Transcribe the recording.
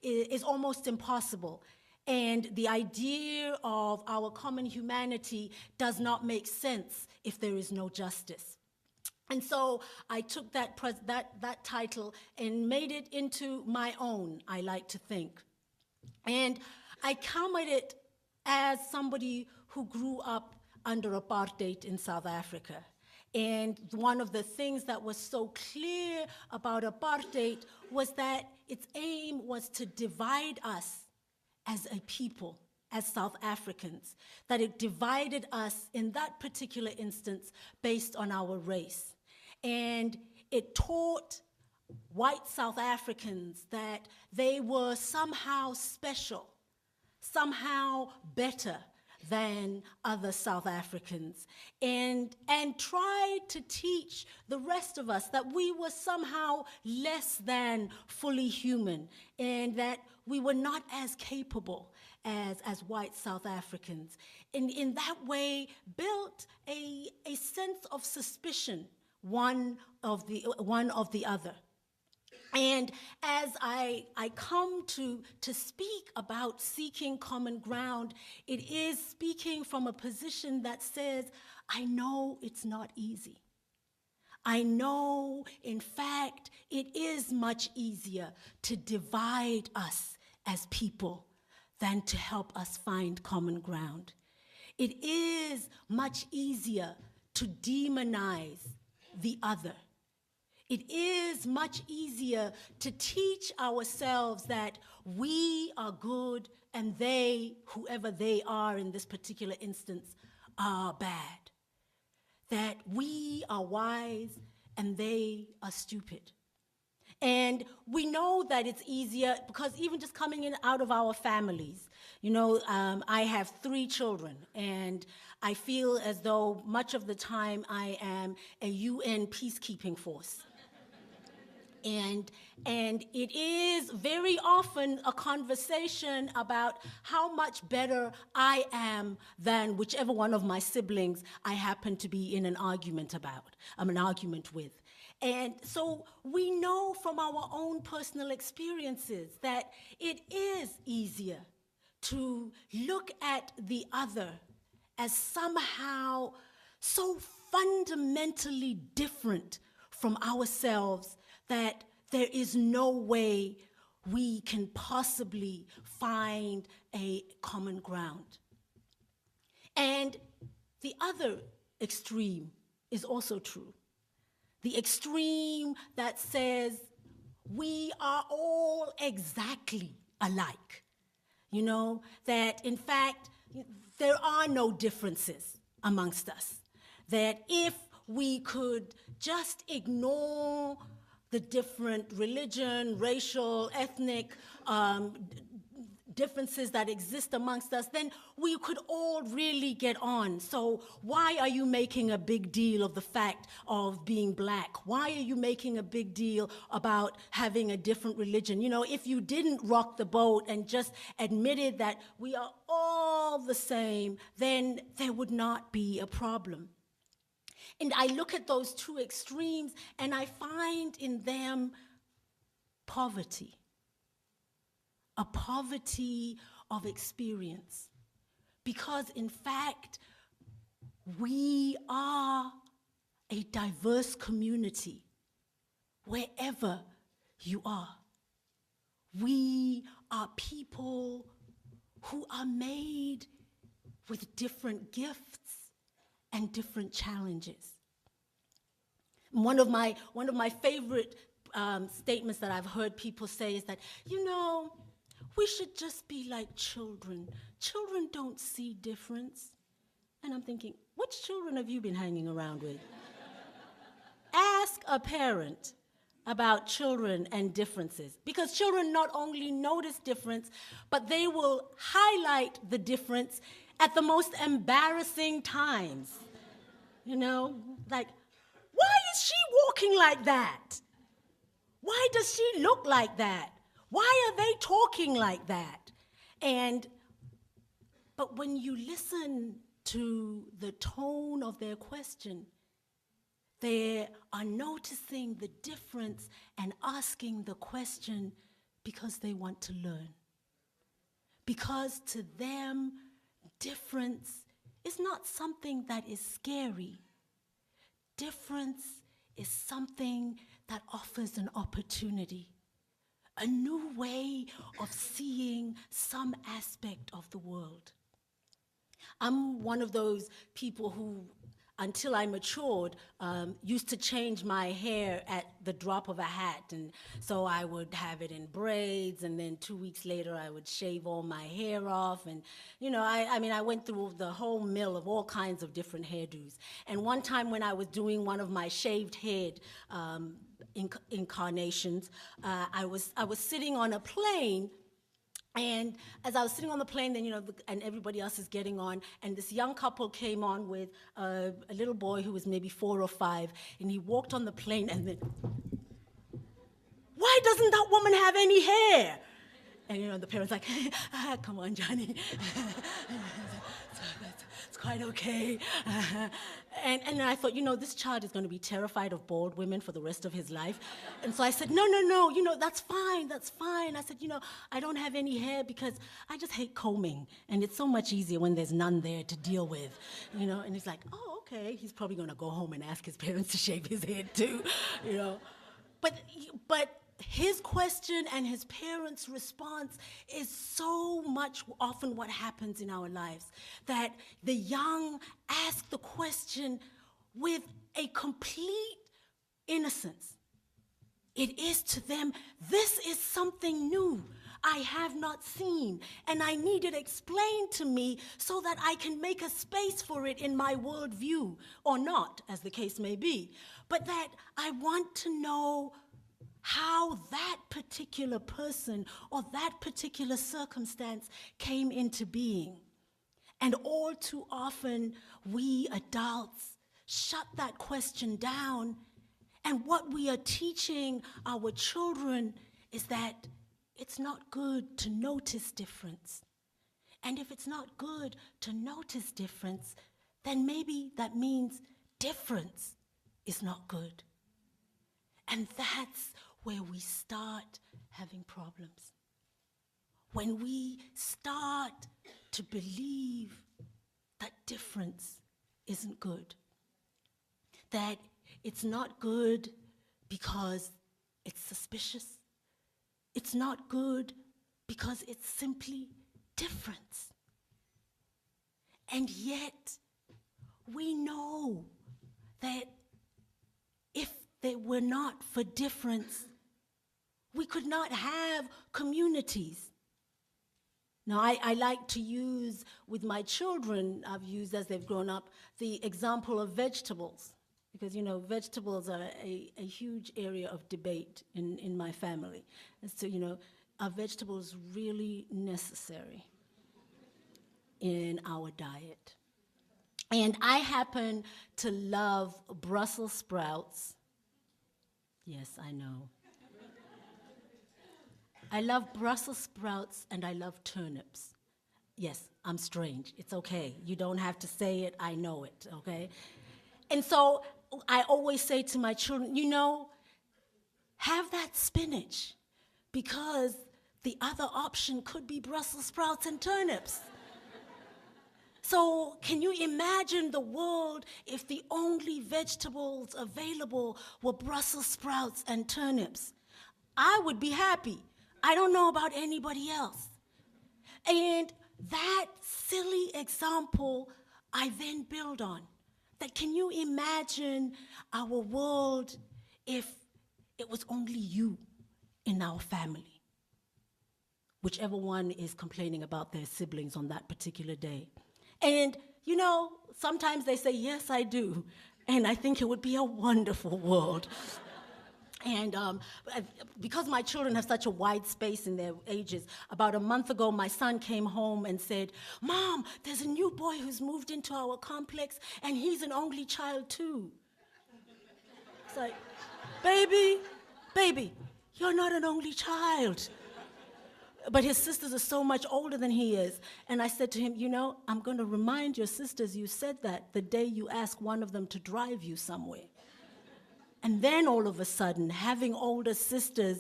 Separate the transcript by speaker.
Speaker 1: is almost impossible. And the idea of our common humanity does not make sense if there is no justice. And so I took that title and made it into my own, I like to think. And I come at it as somebody who grew up under apartheid in South Africa. And one of the things that was so clear about apartheid was that its aim was to divide us as a people, as South Africans, that it divided us in that particular instance based on our race. And it taught white South Africans that they were somehow special, somehow better than other South Africans, and tried to teach the rest of us that we were somehow less than fully human, and that we were not as capable as white South Africans. And in that way, built a sense of suspicion, one of the other. And as I come to speak about seeking common ground, it is speaking from a position that says, I know it's not easy. I know, in fact, it is much easier to divide us as people than to help us find common ground. It is much easier to demonize the other. It is much easier to teach ourselves that we are good and they, whoever they are in this particular instance, are bad. That we are wise and they are stupid. And we know that it's easier because even just coming in out of our families, I have 3 children, and I feel as though much of the time I am a UN peacekeeping force. And it is very often a conversation about how much better I am than whichever one of my siblings I happen to be in an argument with. And so we know from our own personal experiences that it is easier to look at the other as somehow so fundamentally different from ourselves that there is no way we can possibly find a common ground. And the other extreme is also true. The extreme that says we are all exactly alike. That in fact, there are no differences amongst us. That if we could just ignore the different religion, racial, ethnic differences that exist amongst us, then we could all really get on. So why are you making a big deal of the fact of being black? Why are you making a big deal about having a different religion? If you didn't rock the boat and just admitted that we are all the same, then there would not be a problem. And I look at those 2 extremes and I find in them poverty. A poverty of experience. Because in fact, we are a diverse community wherever you are. We are people who are made with different gifts and different challenges. One of my favorite statements that I've heard people say is that, we should just be like children. Children don't see difference. And I'm thinking, which children have you been hanging around with? Ask a parent about children and differences, because children not only notice difference, but they will highlight the difference at the most embarrassing times. Like, why is she walking like that? Why does she look like that? Why are they talking like that? But when you listen to the tone of their question, they are noticing the difference and asking the question, because they want to learn. Because to them, difference is not something that is scary. Difference is something that offers an opportunity, a new way of seeing some aspect of the world. I'm one of those people who, until I matured, used to change my hair at the drop of a hat. And so I would have it in braids, and then 2 weeks later I would shave all my hair off. And, I went through the whole mill of all kinds of different hairdos. And one time when I was doing one of my shaved head incarnations, I was sitting on a plane. And as I was sitting on the plane, then, and everybody else is getting on, and this young couple came on with a little boy who was maybe 4 or 5, and he walked on the plane, and then, why doesn't that woman have any hair? And, the parents like, come on, Johnny. It's quite okay. And then I thought, this child is going to be terrified of bald women for the rest of his life. And so I said, no, that's fine. I said, I don't have any hair because I just hate combing. And it's so much easier when there's none there to deal with, And he's like, oh, okay. He's probably going to go home and ask his parents to shave his head too, But his question and his parents' response is so much often what happens in our lives, that the young ask the question with a complete innocence. It is to them, this is something new I have not seen, and I need it explained to me so that I can make a space for it in my worldview, or not, as the case may be, but that I want to know how that particular person or that particular circumstance came into being. And all too often, we adults shut that question down, and what we are teaching our children is that it's not good to notice difference. And if it's not good to notice difference, then maybe that means difference is not good. And that's where we start having problems. When we start to believe that difference isn't good, that it's not good because it's suspicious, it's not good because it's simply difference. And yet, we know that if they were not for difference, we could not have communities. Now, I like to use with my children, I've used as they've grown up, the example of vegetables. Because, vegetables are a huge area of debate in my family. And so, are vegetables really necessary in our diet? And I happen to love Brussels sprouts. Yes, I know. I love Brussels sprouts and I love turnips. Yes, I'm strange. It's okay. You don't have to say it. I know it, okay? And so I always say to my children, have that spinach, because the other option could be Brussels sprouts and turnips. So can you imagine the world if the only vegetables available were Brussels sprouts and turnips? I would be happy. I don't know about anybody else. And that silly example I then build on. That can you imagine our world if it was only you in our family? Whichever one is complaining about their siblings on that particular day. And, sometimes they say, yes, I do. And I think it would be a wonderful world. And because my children have such a wide space in their ages, about a month ago, my son came home and said, Mom, there's a new boy who's moved into our complex, and he's an only child too. It's like, baby, you're not an only child. But his sisters are so much older than he is. And I said to him, I'm going to remind your sisters you said that the day you ask one of them to drive you somewhere. And then all of a sudden, having older sisters